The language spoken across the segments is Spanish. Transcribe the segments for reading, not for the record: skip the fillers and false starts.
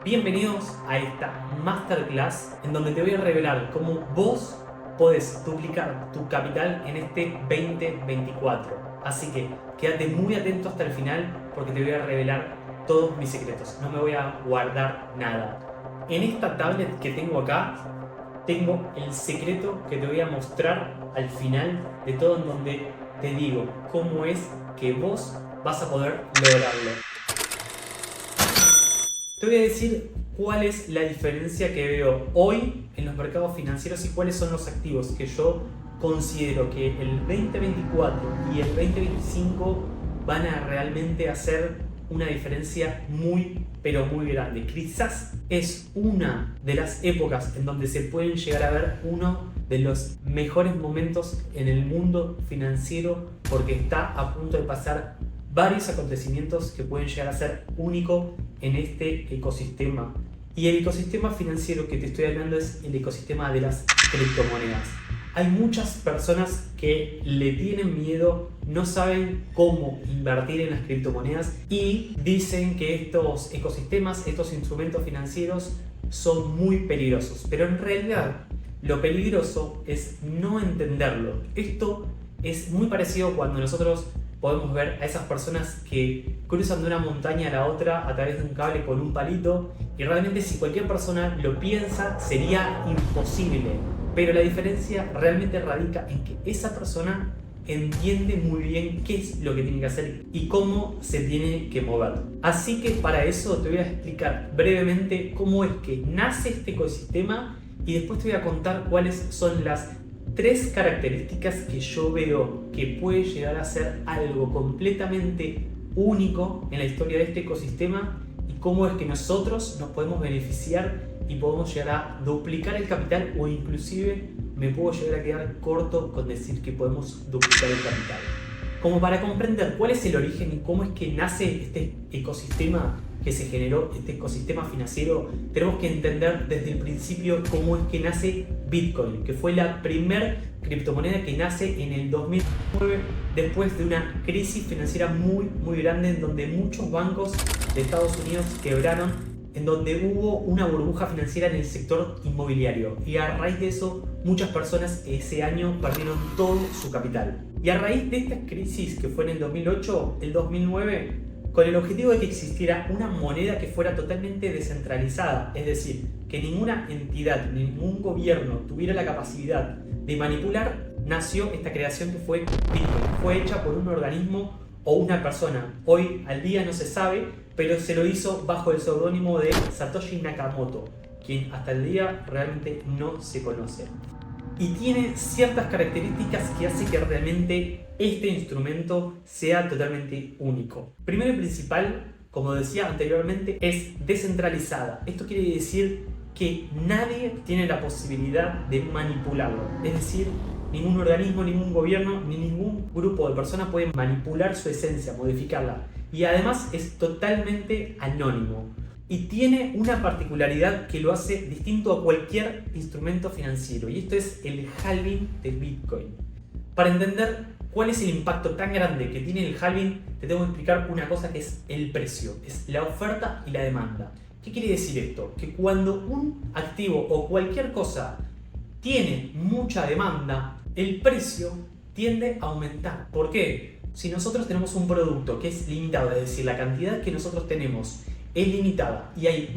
Bienvenidos a esta masterclass en donde te voy a revelar cómo vos podés duplicar tu capital en este 2024. Así que quédate muy atento hasta el final porque te voy a revelar todos mis secretos. No me voy a guardar nada. En esta tablet que tengo acá, tengo el secreto que te voy a mostrar al final de todo, en donde te digo cómo es que vos vas a poder lograrlo. Te voy a decir cuál es la diferencia que veo hoy en los mercados financieros y cuáles son los activos que yo considero que el 2024 y el 2025 van a realmente hacer una diferencia muy, pero muy grande. Quizás es una de las épocas en donde se pueden llegar a ver uno de los mejores momentos en el mundo financiero, porque está a punto de pasar varios acontecimientos que pueden llegar a ser únicos en este ecosistema. Y el ecosistema financiero que te estoy hablando es el ecosistema de las criptomonedas. Hay muchas personas que le tienen miedo, no saben cómo invertir en las criptomonedas y dicen que estos ecosistemas, estos instrumentos financieros son muy peligrosos. Pero en realidad lo peligroso es no entenderlo. Esto es muy parecido cuando nosotros podemos ver a esas personas que cruzan de una montaña a la otra a través de un cable con un palito, y realmente si cualquier persona lo piensa sería imposible. Pero la diferencia realmente radica en que esa persona entiende muy bien qué es lo que tiene que hacer y cómo se tiene que mover. Así que para eso te voy a explicar brevemente cómo es que nace este ecosistema y después te voy a contar cuáles son las 3 características que yo veo que puede llegar a ser algo completamente único en la historia de este ecosistema y cómo es que nosotros nos podemos beneficiar y podemos llegar a duplicar el capital, o inclusive me puedo llegar a quedar corto con decir que podemos duplicar el capital. Como para comprender cuál es el origen y cómo es que nace este ecosistema que se generó, este ecosistema financiero, tenemos que entender desde el principio cómo es que nace Bitcoin, que fue la primer criptomoneda que nace en el 2009 después de una crisis financiera muy grande, en donde muchos bancos de Estados Unidos quebraron, en donde hubo una burbuja financiera en el sector inmobiliario, y a raíz de eso muchas personas ese año perdieron todo su capital. Y a raíz de esta crisis, que fue en el 2008, el 2009, con el objetivo de que existiera una moneda que fuera totalmente descentralizada, es decir, que ninguna entidad, ningún gobierno tuviera la capacidad de manipular, nació esta creación que fue Bitcoin. Fue hecha por un organismo o una persona. Hoy al día no se sabe, pero se lo hizo bajo el seudónimo de Satoshi Nakamoto, quien hasta el día realmente no se conoce. Y tiene ciertas características que hace que realmente este instrumento sea totalmente único. Primero y principal, como decía anteriormente, es descentralizada. Esto quiere decir que nadie tiene la posibilidad de manipularlo. Es decir, ningún organismo, ningún gobierno, ni ningún grupo de personas puede manipular su esencia, modificarla. Y además es totalmente anónimo. Y tiene una particularidad que lo hace distinto a cualquier instrumento financiero, y esto es el halving de Bitcoin. Para entender cuál es el impacto tan grande que tiene el halving, te tengo que explicar una cosa, que es el precio, es la oferta y la demanda. ¿Qué quiere decir esto? Que cuando un activo o cualquier cosa tiene mucha demanda, el precio tiende a aumentar. ¿Por qué? Si nosotros tenemos un producto que es limitado, es decir, la cantidad que nosotros tenemos es limitada y hay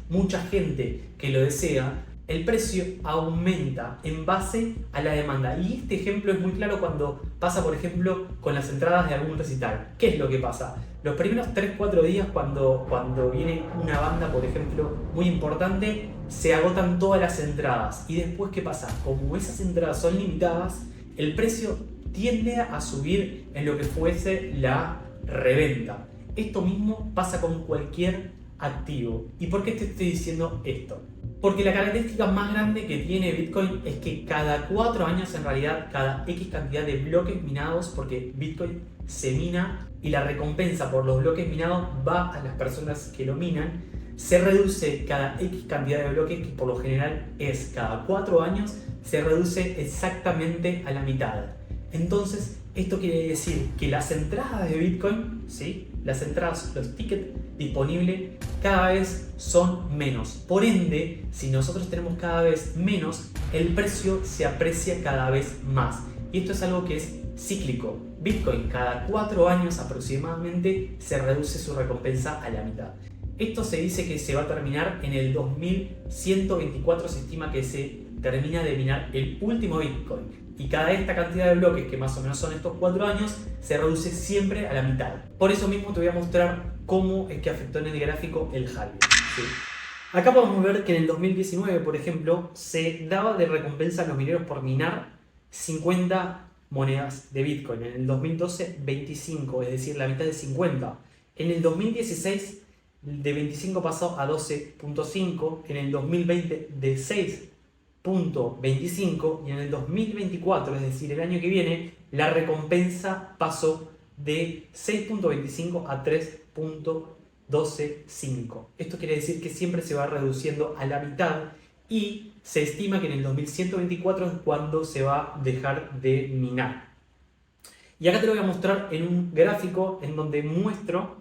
mucha gente que lo desea, el precio aumenta en base a la demanda. Y este ejemplo es muy claro cuando pasa, por ejemplo, con las entradas de algún recital. ¿Qué es lo que pasa? Los primeros 3-4 días, cuando viene una banda, por ejemplo, muy importante, se agotan todas las entradas. Y después, ¿qué pasa? Como esas entradas son limitadas, el precio tiende a subir en lo que fuese la reventa. Esto mismo pasa con cualquier activo. ¿Y por qué te estoy diciendo esto? Porque la característica más grande que tiene Bitcoin es que cada 4 años, en realidad, cada X cantidad de bloques minados, porque Bitcoin se mina y la recompensa por los bloques minados va a las personas que lo minan, se reduce cada X cantidad de bloques, que por lo general es cada 4 años, se reduce exactamente a la mitad. Entonces, Esto quiere decir que las entradas de Bitcoin, ¿sí? Las entradas, los tickets disponibles cada vez son menos. Por ende, si nosotros tenemos cada vez menos, el precio se aprecia cada vez más. Y esto es algo que es cíclico. Bitcoin cada 4 años aproximadamente se reduce su recompensa a la mitad. Esto se dice que se va a terminar en el 2124, se estima que se termina de minar el último Bitcoin. Y cada esta cantidad de bloques, que más o menos son estos 4 años, se reduce siempre a la mitad. Por eso mismo te voy a mostrar cómo es que afectó en el gráfico el halving, ¿sí? Acá podemos ver que en el 2019, por ejemplo, se daba de recompensa a los mineros por minar 50 monedas de Bitcoin. En el 2012, 25, es decir, la mitad de 50. En el 2016, de 25 pasó a 12.5. En el 2020, de 6.25. Y en el 2024, es decir, el año que viene, la recompensa pasó de 6.25 a 3.125. Esto quiere decir que siempre se va reduciendo a la mitad y se estima que en el 2124 es cuando se va a dejar de minar. Y acá te lo voy a mostrar en un gráfico en donde muestro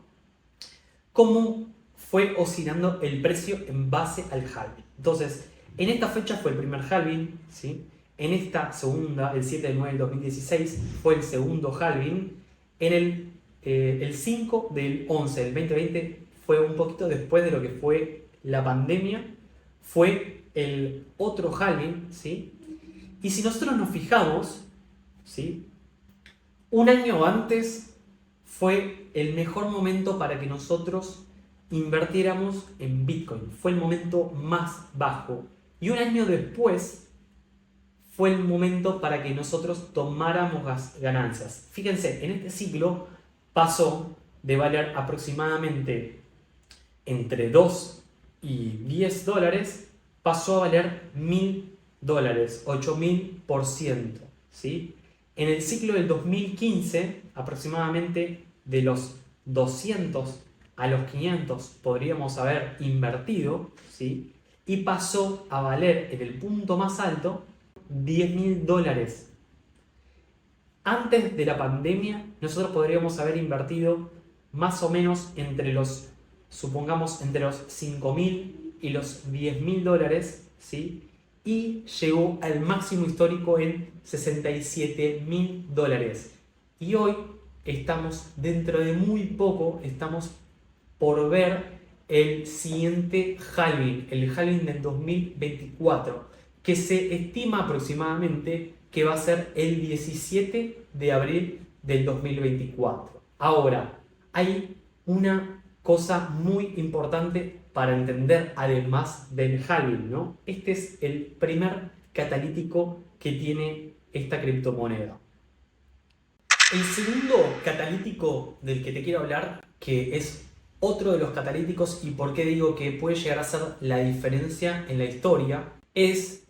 cómo fue oscilando el precio en base al halving. Entonces, en esta fecha fue el primer halving, ¿sí? En esta segunda, el 7 de 9 del 2016, fue el segundo halving. En el 5 del 11 del 2020 fue un poquito después de lo que fue la pandemia, fue el otro halving, ¿sí? Y si nosotros nos fijamos, ¿sí? Un año antes fue el mejor momento para que nosotros invirtiéramos en Bitcoin. Fue el momento más bajo. Y un año después fue el momento para que nosotros tomáramos las ganancias. Fíjense, en este ciclo pasó de valer aproximadamente entre 2 y 10 dólares, pasó a valer $1000, 8000%, ¿sí? En el ciclo del 2015, aproximadamente de los 200 a los 500 podríamos haber invertido, ¿sí? Y pasó a valer en el punto más alto $10.000. Antes de la pandemia, nosotros podríamos haber invertido más o menos entre los, supongamos, entre los 5.000 y los $10.000, ¿sí? Y llegó al máximo histórico en $67.000. Y hoy estamos, dentro de muy poco, estamos por ver el siguiente halving, el halving del 2024, que se estima aproximadamente que va a ser el 17 de abril del 2024. Ahora, hay una cosa muy importante para entender además del halving, ¿no? Este es el primer catalítico que tiene esta criptomoneda. El segundo catalítico del que te quiero hablar, que es otro de los catalíticos y por qué digo que puede llegar a ser la diferencia en la historia, es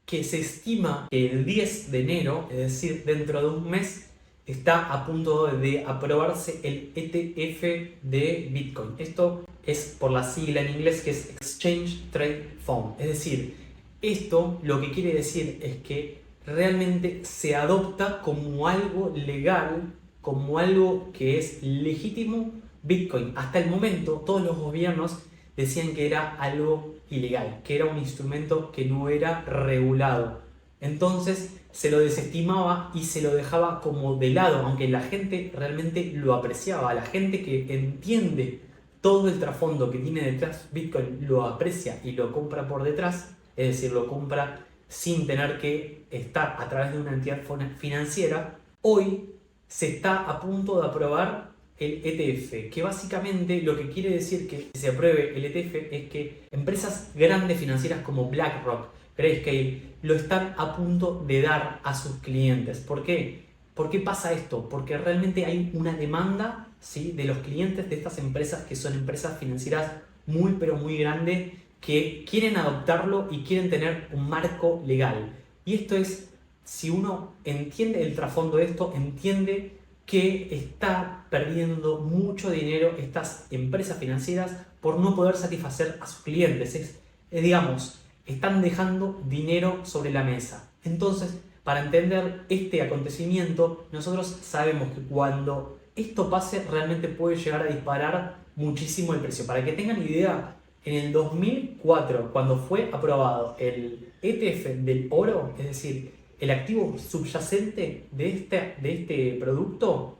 que se estima que el 10 de enero, es decir, dentro de un mes, está a punto de aprobarse el ETF de Bitcoin. Esto es por la sigla en inglés que es Exchange Trade Fund. Es decir, esto lo que quiere decir es que realmente se adopta como algo legal, como algo que es legítimo Bitcoin. Hasta el momento todos los gobiernos decían que era algo ilegal, que era un instrumento que no era regulado. Entonces se lo desestimaba y se lo dejaba como de lado, aunque la gente realmente lo apreciaba. La gente que entiende todo el trasfondo que tiene detrás Bitcoin lo aprecia y lo compra por detrás, es decir, lo compra sin tener que estar a través de una entidad financiera. Hoy se está a punto de aprobar el ETF, que básicamente lo que quiere decir que se apruebe el ETF es que empresas grandes financieras como BlackRock, Grayscale, lo están a punto de dar a sus clientes. ¿Por qué? ¿Por qué pasa esto? Porque realmente hay una demanda, ¿sí?, de los clientes de estas empresas, que son empresas financieras muy pero muy grandes, que quieren adoptarlo y quieren tener un marco legal. Y esto es, si uno entiende el trasfondo de esto, entiende que está perdiendo mucho dinero estas empresas financieras por no poder satisfacer a sus clientes. Digamos, están dejando dinero sobre la mesa. Entonces, Para entender este acontecimiento, nosotros sabemos que cuando esto pase realmente puede llegar a disparar muchísimo el precio. Para que tengan idea, en el 2004, cuando fue aprobado el ETF del oro, es decir, el activo subyacente de este producto,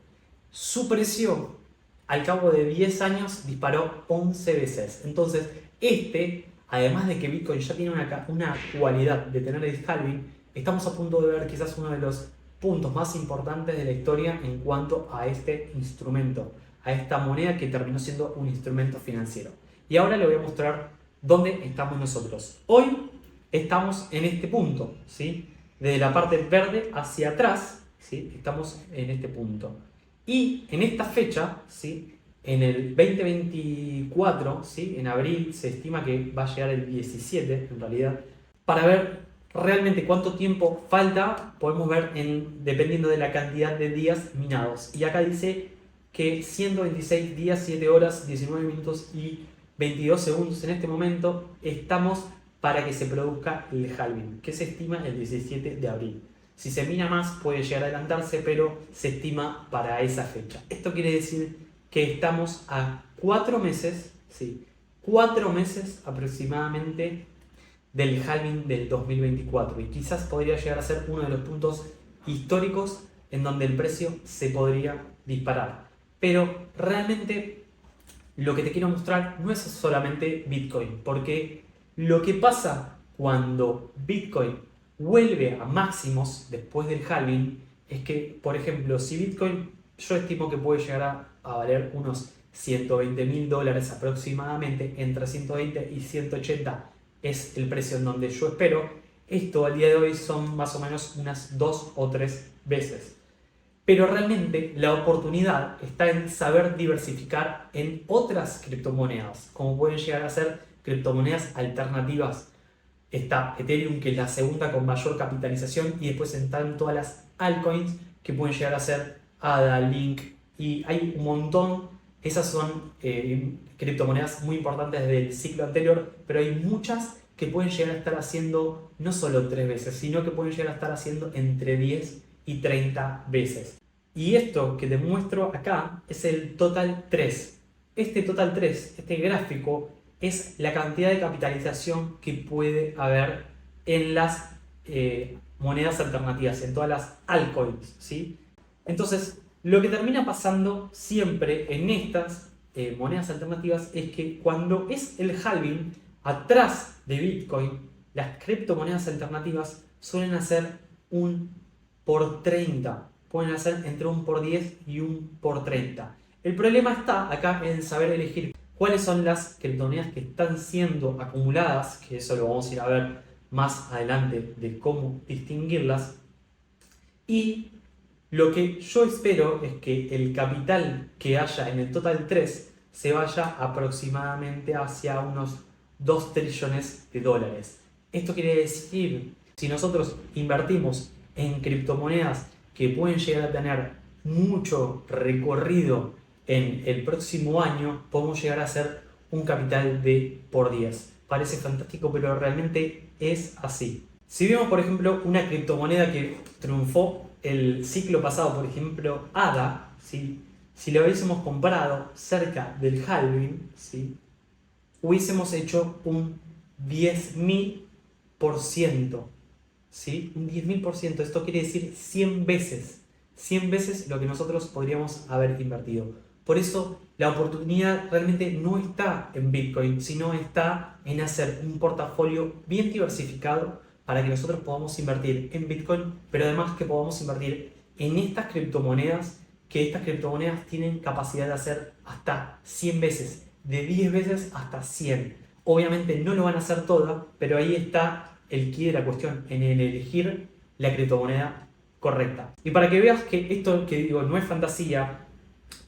su precio al cabo de 10 años disparó 11 veces. Entonces, además de que Bitcoin ya tiene una cualidad de tener el halving, estamos a punto de ver quizás uno de los puntos más importantes de la historia en cuanto a este instrumento, a esta moneda que terminó siendo un instrumento financiero. Y ahora le voy a mostrar dónde estamos nosotros. Hoy estamos en este punto, ¿sí? Desde la parte verde hacia atrás, ¿sí? Estamos en este punto. Y en esta fecha, ¿sí? En el 2024, ¿sí? En abril, se estima que va a llegar el 17, en realidad. Para ver realmente cuánto tiempo falta, podemos ver dependiendo de la cantidad de días minados. Y acá dice que 126 días, 7 horas, 19 minutos y 22 segundos en este momento estamos para que se produzca el halving, que se estima el 17 de abril. Si se mina más puede llegar a adelantarse, pero se estima para esa fecha. Esto quiere decir que estamos a 4 meses, ¿sí? 4 meses aproximadamente del halving del 2024, y quizás podría llegar a ser uno de los puntos históricos en donde el precio se podría disparar. Pero realmente lo que te quiero mostrar no es solamente Bitcoin, porque lo que pasa cuando Bitcoin vuelve a máximos después del halving es que, por ejemplo, si Bitcoin yo estimo que puede llegar a valer unos $120.000 aproximadamente, entre 120 y 180 es el precio en donde yo espero, esto al día de hoy son más o menos unas 2 o 3 veces. Pero realmente la oportunidad está en saber diversificar en otras criptomonedas, como pueden llegar a ser criptomonedas alternativas. Está Ethereum, que es la segunda con mayor capitalización, y después están todas las altcoins que pueden llegar a ser ADA, Link, y hay un montón. Esas son criptomonedas muy importantes del ciclo anterior, pero hay muchas que pueden llegar a estar haciendo no solo 3 veces, sino que pueden llegar a estar haciendo entre 10 y 30 veces. Y esto que te muestro acá es el total 3. Este total 3, este gráfico, es la cantidad de capitalización que puede haber en las monedas alternativas, en todas las altcoins, ¿sí? Entonces, lo que termina pasando siempre en estas monedas alternativas es que cuando es el halving, atrás de Bitcoin, las criptomonedas alternativas suelen hacer un por 30. Pueden hacer entre un por 10 y un por 30. El problema está acá en saber elegir cuáles son las criptomonedas que están siendo acumuladas, que eso lo vamos a ir a ver más adelante de cómo distinguirlas. Y lo que yo espero es que el capital que haya en el total 3 se vaya aproximadamente hacia unos 2 trillones de dólares. Esto quiere decir, si nosotros invertimos en criptomonedas que pueden llegar a tener mucho recorrido en el próximo año, podemos llegar a hacer un capital de por 10. Parece fantástico, pero realmente es así. Si vemos, por ejemplo, una criptomoneda que triunfó el ciclo pasado, por ejemplo, ADA, ¿sí? Si lo hubiésemos comprado cerca del halving, ¿sí? Hubiésemos hecho un 10.000%, ¿sí? Un 10.000%, esto quiere decir 100 veces. 100 veces lo que nosotros podríamos haber invertido. Por eso la oportunidad realmente no está en Bitcoin, sino está en hacer un portafolio bien diversificado para que nosotros podamos invertir en Bitcoin, pero además que podamos invertir en estas criptomonedas, que estas criptomonedas tienen capacidad de hacer hasta 100 veces, de 10 veces hasta 100. Obviamente no lo van a hacer todas, pero ahí está el quid de la cuestión, en el elegir la criptomoneda correcta. Y para que veas que esto que digo no es fantasía,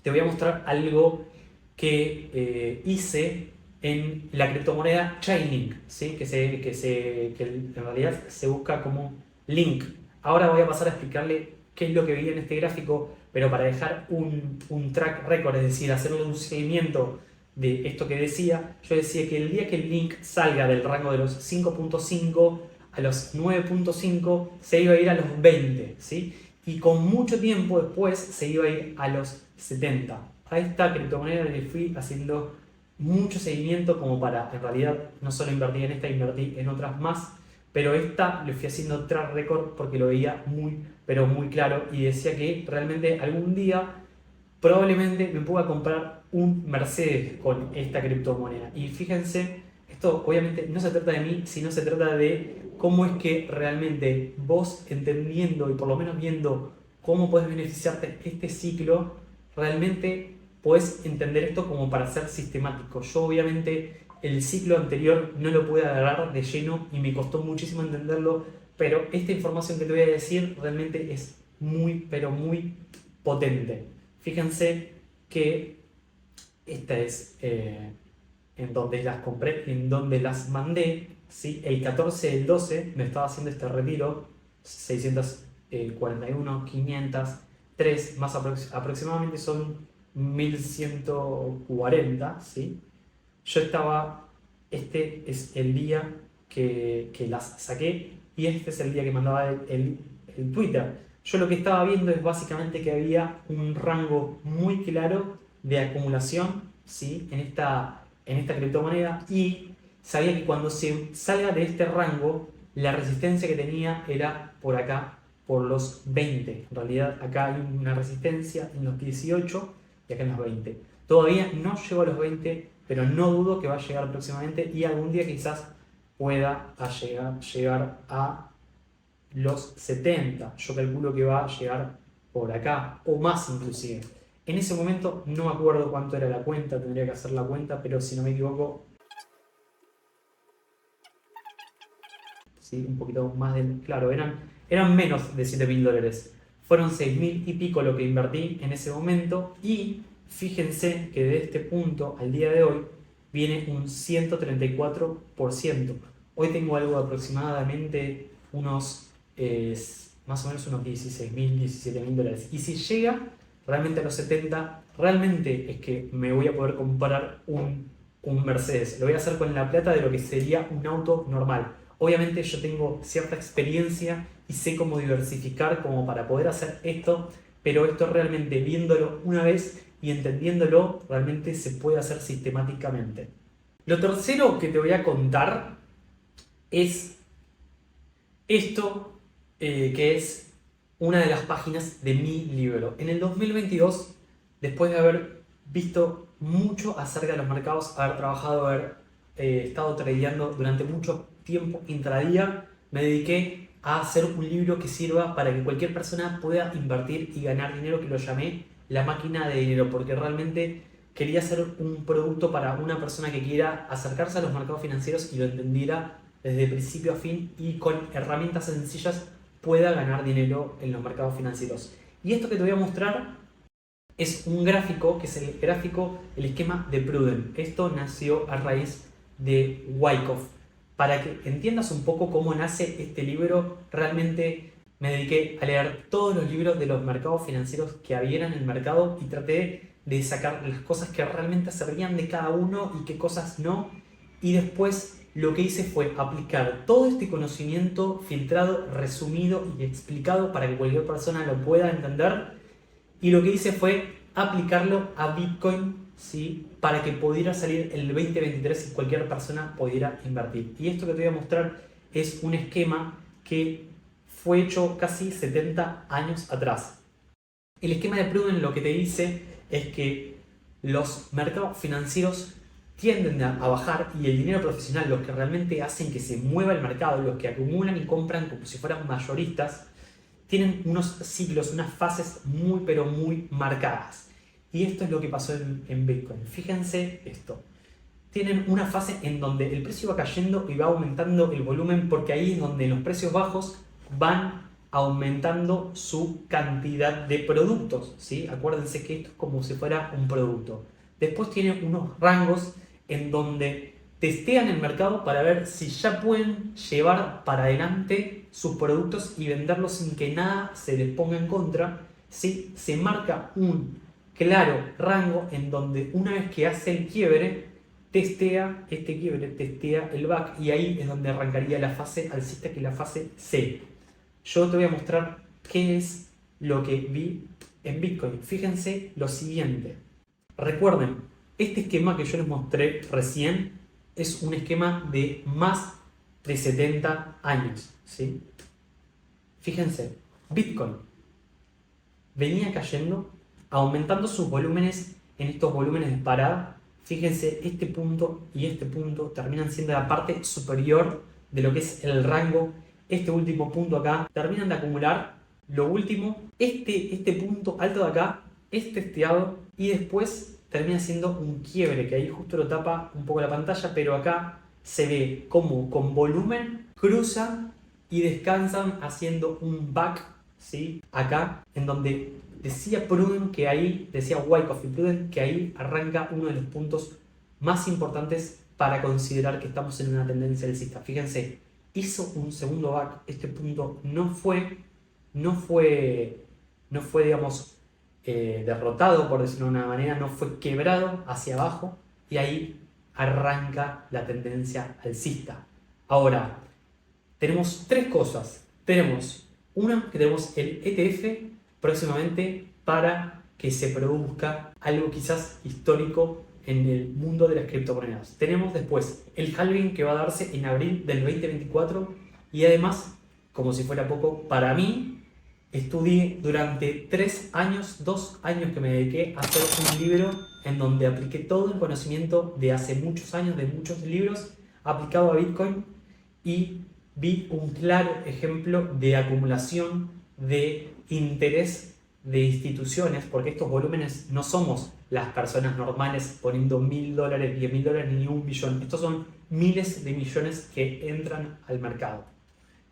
te voy a mostrar algo que hice en la criptomoneda Chainlink, ¿sí? que en realidad se busca como Link. Ahora voy a pasar a explicarle qué es lo que vi en este gráfico, pero para dejar un track record, es decir, hacerle un seguimiento de esto que decía, yo decía que el día que el Link salga del rango de los 5.5 a los 9.5 se iba a ir a los 20, ¿sí? Y con mucho tiempo después se iba a ir a los 70. A esta criptomoneda le fui haciendo mucho seguimiento como para, en realidad, no solo invertir en esta, invertí en otras más, pero esta le fui haciendo track record porque lo veía muy, pero muy claro y decía que realmente algún día probablemente me pueda comprar un Mercedes con esta criptomoneda. Y fíjense, esto obviamente no se trata de mí, sino se trata de cómo es que realmente vos entendiendo y por lo menos viendo cómo puedes beneficiarte de este ciclo, realmente puedes entender esto como para ser sistemático. Yo obviamente el ciclo anterior no lo pude agarrar de lleno y me costó muchísimo entenderlo, pero esta información que te voy a decir realmente es muy, pero muy potente. Fíjense que esta es en donde las compré, en donde las mandé, ¿sí? El 14 del 12 me estaba haciendo este retiro, 641, 503, más aproximadamente son 1140, ¿sí? Yo estaba, este es el día que las saqué y este es el día que mandaba el Twitter. Yo lo que estaba viendo es básicamente que había un rango muy claro de acumulación, ¿sí? en esta criptomoneda y sabía que cuando se salga de este rango, la resistencia que tenía era por acá, por los 20. En realidad acá hay una resistencia en los 18 y acá en los 20. Todavía no llego a los 20, pero no dudo que va a llegar próximamente y algún día quizás pueda llegar a los 70. Yo calculo que va a llegar por acá o más inclusive. En ese momento no me acuerdo cuánto era la cuenta, tendría que hacer la cuenta, pero si no me equivoco, sí, un poquito más del... Claro, eran menos de $7.000. Fueron 6.000 y pico lo que invertí en ese momento y fíjense que de este punto al día de hoy viene un 134%. Hoy tengo algo de aproximadamente unos, más o menos unos 16.000, $17.000. Y si llega realmente a los 70, realmente es que me voy a poder comprar un Mercedes. Lo voy a hacer con la plata de lo que sería un auto normal. Obviamente yo tengo cierta experiencia y sé cómo diversificar como para poder hacer esto, pero esto realmente viéndolo una vez y entendiéndolo realmente se puede hacer sistemáticamente. Lo tercero que te voy a contar es esto, que es una de las páginas de mi libro. En el 2022, después de haber visto mucho acerca de los mercados, haber trabajado, haber estado tradeando durante mucho tiempo intradía, me dediqué a hacer un libro que sirva para que cualquier persona pueda invertir y ganar dinero, que lo llamé La Máquina de Dinero, porque realmente quería hacer un producto para una persona que quiera acercarse a los mercados financieros y lo entendiera desde principio a fin y con herramientas sencillas pueda ganar dinero en los mercados financieros. Y esto que te voy a mostrar es un gráfico, que es el esquema de Prudent. Esto nació a raíz de Wyckoff. Para que entiendas un poco cómo nace este libro, realmente me dediqué a leer todos los libros de los mercados financieros que había en el mercado y traté de sacar las cosas que realmente servían de cada uno y qué cosas no. Y después lo que hice fue aplicar todo este conocimiento filtrado, resumido y explicado para que cualquier persona lo pueda entender. Y lo que hice fue aplicarlo a Bitcoin, ¿sí? Para que pudiera salir el 2023 y cualquier persona pudiera invertir. Y esto que te voy a mostrar es un esquema que fue hecho casi 70 años atrás. El esquema de Prudent lo que te dice es que los mercados financieros tienden a bajar y el dinero profesional, los que realmente hacen que se mueva el mercado, los que acumulan y compran como si fueran mayoristas, tienen unos ciclos, unas fases muy pero muy marcadas. Y esto es lo que pasó en Bitcoin. Fíjense esto. Tienen una fase en donde el precio va cayendo y va aumentando el volumen, porque ahí es donde los precios bajos van aumentando su cantidad de productos, ¿sí? Acuérdense que esto es como si fuera un producto. Después tiene unos rangos en donde testean el mercado para ver si ya pueden llevar para adelante sus productos y venderlos sin que nada se les ponga en contra, ¿sí? Se marca un claro rango en donde una vez que hace el quiebre testea este quiebre, testea el back y ahí es donde arrancaría la fase alcista, que es la fase C. Yo te voy a mostrar qué es lo que vi en Bitcoin. Fíjense lo siguiente. Recuerden, este esquema que yo les mostré recién es un esquema de más de 70 años, ¿sí? Fíjense, Bitcoin venía cayendo, aumentando sus volúmenes en estos volúmenes de parada. Fíjense, este punto y este punto terminan siendo la parte superior de lo que es el rango. Este último punto acá terminan de acumular lo último. Este punto alto de acá es testeado y después termina siendo un quiebre, que ahí justo lo tapa un poco la pantalla, pero acá se ve como con volumen cruzan y descansan haciendo un back, ¿sí? Acá, en donde decía Pruden que ahí, decía Wyckoff y Pruden que ahí arranca uno de los puntos más importantes para considerar que estamos en una tendencia alcista. Fíjense, hizo un segundo back, este punto no fue digamos, derrotado, por decirlo de una manera, no fue quebrado hacia abajo y ahí arranca la tendencia alcista. Ahora, tenemos tres cosas. Tenemos una, que tenemos el ETF próximamente para que se produzca algo quizás histórico en el mundo de las criptomonedas. Tenemos después el halving que va a darse en abril del 2024 y además, como si fuera poco, para mí, estudié durante 3 años, 2 años que me dediqué a hacer un libro en donde apliqué todo el conocimiento de hace muchos años, de muchos libros, aplicado a Bitcoin y vi un claro ejemplo de acumulación de interés de instituciones, porque estos volúmenes no somos las personas normales poniendo $1.000, $10.000 ni $1 billón. Estos son miles de millones que entran al mercado.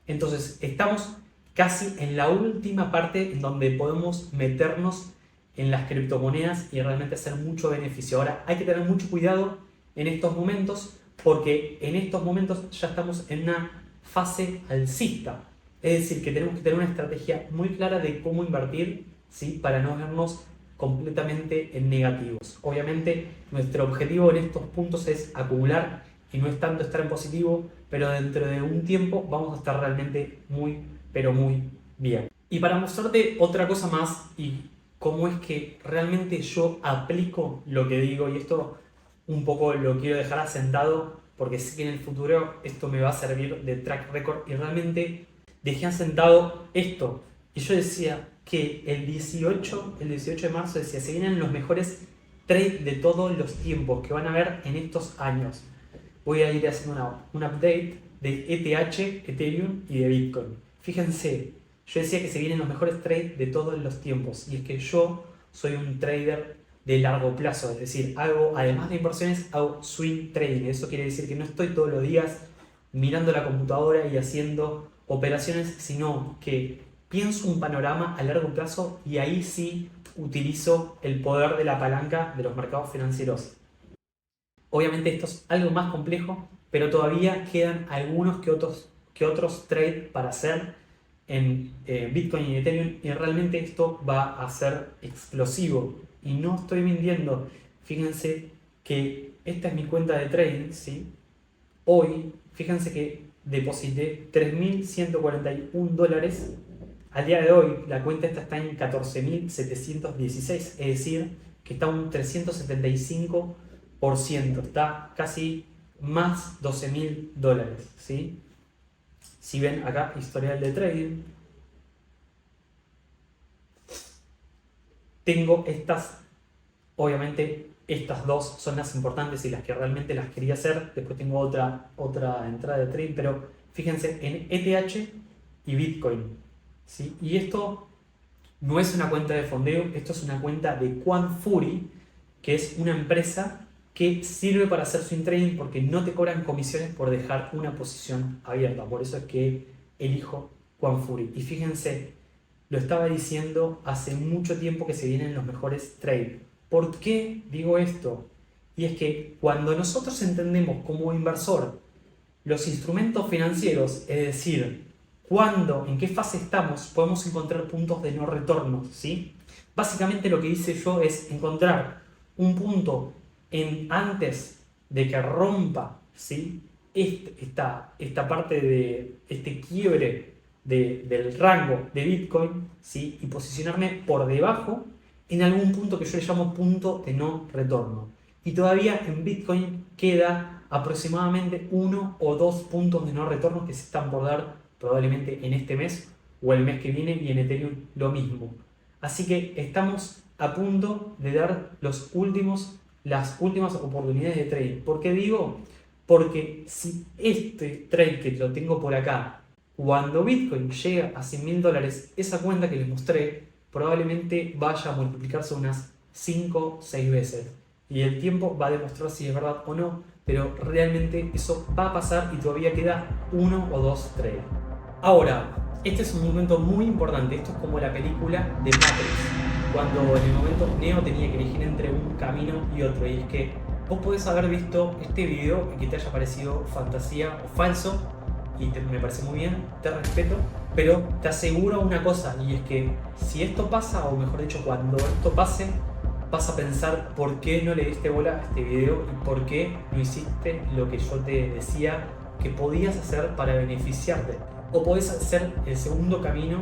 Entonces, estamos casi en la última parte en donde podemos meternos en las criptomonedas y realmente hacer mucho beneficio. Ahora, hay que tener mucho cuidado en estos momentos porque en estos momentos ya estamos en una fase alcista. Es decir, que tenemos que tener una estrategia muy clara de cómo invertir, ¿sí? Para no vernos completamente en negativos. Obviamente, nuestro objetivo en estos puntos es acumular y no es tanto estar en positivo, pero dentro de un tiempo vamos a estar realmente muy, pero muy bien. Y para mostrarte otra cosa más y cómo es que realmente yo aplico lo que digo, y esto un poco lo quiero dejar asentado porque sé que en el futuro esto me va a servir de track record y realmente dejé asentado esto. Y yo decía que el 18 de marzo decía, se vienen los mejores trades de todos los tiempos que van a haber en estos años. Voy a ir haciendo un update de ETH, Ethereum y de Bitcoin. Fíjense, yo decía que se vienen los mejores trades de todos los tiempos y es que yo soy un trader de largo plazo, es decir, además de inversiones, hago swing trading. Eso quiere decir que no estoy todos los días mirando la computadora y haciendo operaciones, sino que pienso un panorama a largo plazo y ahí sí utilizo el poder de la palanca de los mercados financieros. Obviamente esto es algo más complejo, pero todavía quedan algunos que otros trades para hacer en Bitcoin y Ethereum y realmente esto va a ser explosivo y no estoy mintiendo. Fíjense que esta es mi cuenta de trading, ¿sí? Hoy, fíjense que deposité $3.141. Al día de hoy la cuenta esta está en 14.716, es decir, que está un 375%, está casi más $12.000, ¿sí? Si ven acá, historial de trading, tengo estas, obviamente estas dos son las importantes y las que realmente las quería hacer. Después tengo otra entrada de trading, pero fíjense en ETH y Bitcoin, ¿sí? Y esto no es una cuenta de fondeo, esto es una cuenta de Quantfury, que es una empresa que sirve para hacer swing trading porque no te cobran comisiones por dejar una posición abierta. Por eso es que elijo Quantfury. Y fíjense, lo estaba diciendo hace mucho tiempo que se vienen los mejores trades. ¿Por qué digo esto? Y es que cuando nosotros entendemos como inversor los instrumentos financieros, es decir, cuándo, en qué fase estamos, podemos encontrar puntos de no retorno, ¿sí? Básicamente lo que hice yo es encontrar un punto antes de que rompa, ¿sí? esta parte de este quiebre del rango de Bitcoin, ¿sí? Y posicionarme por debajo en algún punto que yo le llamo punto de no retorno. Y todavía en Bitcoin queda aproximadamente 1 o 2 puntos de no retorno que se están por dar probablemente en este mes o el mes que viene, y en Ethereum lo mismo. Así que estamos a punto de dar las últimas oportunidades de trading. ¿Por qué digo? Porque si este trade que lo tengo por acá, cuando Bitcoin llega a $100.000, esa cuenta que les mostré probablemente vaya a multiplicarse unas 5 o 6 veces. Y el tiempo va a demostrar si es verdad o no, pero realmente eso va a pasar y todavía queda 1 o 2 trades. Ahora, este es un momento muy importante. Esto es como la película de Matrix, cuando en el momento Neo tenía que elegir entre un camino y otro. Y es que vos podés haber visto este video y que te haya parecido fantasía o falso, y me parece muy bien, te respeto, pero te aseguro una cosa, y es que si esto pasa, o mejor dicho, cuando esto pase, vas a pensar por qué no le diste bola a este video y por qué no hiciste lo que yo te decía que podías hacer para beneficiarte. O podés hacer el segundo camino,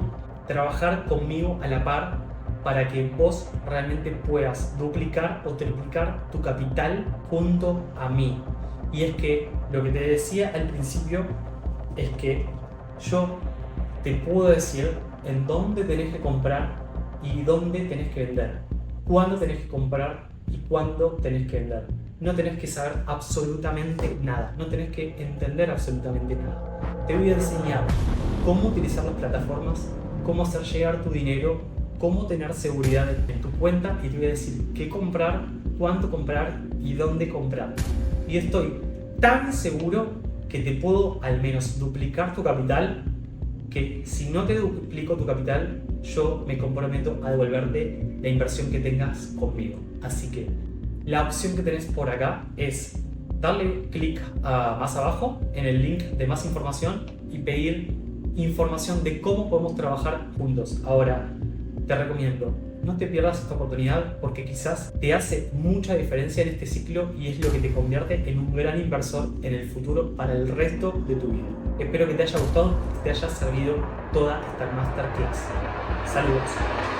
trabajar conmigo a la par para que vos realmente puedas duplicar o triplicar tu capital junto a mí. Y es que lo que te decía al principio es que yo te puedo decir en dónde tenés que comprar y dónde tenés que vender, cuándo tenés que comprar y cuándo tenés que vender. No tenés que saber absolutamente nada, no tenés que entender absolutamente nada. Te voy a enseñar cómo utilizar las plataformas, cómo hacer llegar tu dinero, cómo tener seguridad en tu cuenta, y te voy a decir qué comprar, cuánto comprar y dónde comprar. Y estoy tan seguro que te puedo al menos duplicar tu capital, que si no te duplico tu capital, yo me comprometo a devolverte la inversión que tengas conmigo. Así que la opción que tenés por acá es darle clic más abajo en el link de más información y pedir información de cómo podemos trabajar juntos. Ahora, te recomiendo, no te pierdas esta oportunidad, porque quizás te hace mucha diferencia en este ciclo y es lo que te convierte en un gran inversor en el futuro para el resto de tu vida. Espero que te haya gustado, que te haya servido toda esta masterclass. Saludos.